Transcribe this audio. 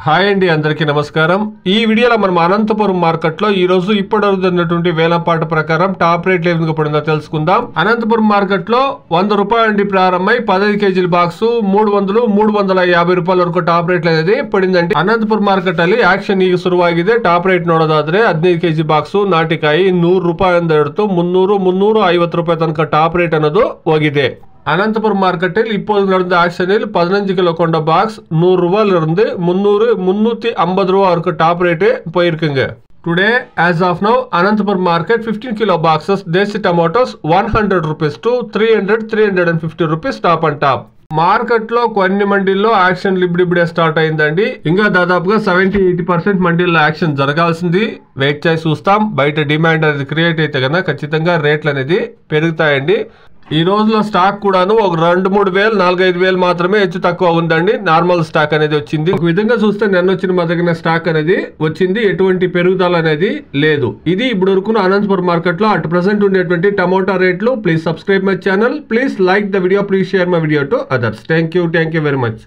Hi అండి, అందరికీ నమస్కారం. ఈ వీడియోలో మనం అనంతపురం మార్కెట్ లో ఈ రోజు ఇప్పటివరకు వేలంపాట ప్రకారం టాప్ రేట్ ఏ విధంగా పడిందో తెలుసుకుందాం. అనంతపురం మార్కెట్ లో 100 రూపాయల నుండి ప్రారంభమై 15 కేజీల బాక్స్ 300 350 ರೂಪಾಯಿ ವರೆಗೂ ಟಾಪ್ ರೇಟ್ అనేది పడిందండి. ಅನಂತಪುರ ಮಾರ್ಕೆಟ್ ಅಲ್ಲಿ ಆಕ್ಷನ್ ಈಗ ಶುರುವಾಗಿದೆ. ಟಾಪ್ ರೇಟ್ ನೋಡೋದಾದ್ರೆ 15 ಕೆಜಿ ಬಾಕ್ಸ್ ನಾಟಿಕಾಯಿ 100 ರೂಪಾಯಿಂದ ಹಿಡಿದು 300 350 ರೂಪಾಯಿ ತನಕ ಟಾಪ್ ರೇಟ್ ಅನ್ನೋದು ಹೋಗಿದೆ. அனந்தபுரம் மார்க்கெட்டில் இப்போது நடந்த ஆக்ஷனில் 15 கிலோ கொண்ட பாக்ஸ் 100 ரூபாயிலிருந்து 300 350 ரூபாய் வரைக்கும் டாப் ரேட் போயிருக்குங்க. Today, as of now, Anantapur market 15 kilo boxes Desi tomatoes 100 rupees to 300-350 rupees top and top. Market లో కొన్ని మండీల్లో యాక్షన్ ఇప్పుడిప్పుడే స్టార్ట్ అయిందండి. ఇంకా దాదాపుగా 70-80% మండీల్లో యాక్షన్ జరగాల్సింది. వెయిట్ చేసి చూస్తాం. బయట డిమాండ్ అనేది క్రియేట్ అయితే కన్నా ఖచ్చితంగా రేట్లు అనేది పెరుగుతాయండి. ఈ రోజులో స్టాక్ కూడాను ఒక 2-3 వేలు 4-5 వేలు మాత్రమే హెచ్చు తక్కువ ఉందండి. నార్మల్ స్టాక్ అనేది వచ్చింది. ఒక విధంగా చూస్తే నిన్న వచ్చిన మా దగ్గర స్టాక్ అనేది వచ్చింది. ఎటువంటి పెరుగుదల అనేది లేదు. ఇది ఇప్పుడు వరకు అనంతపురం మార్కెట్ లో అట్ ప్రెసెంట్ ఉండేటువంటి టమోటా రేట్లు. Please subscribe my channel. Please like the video. Please share my video to others. Thank you very much.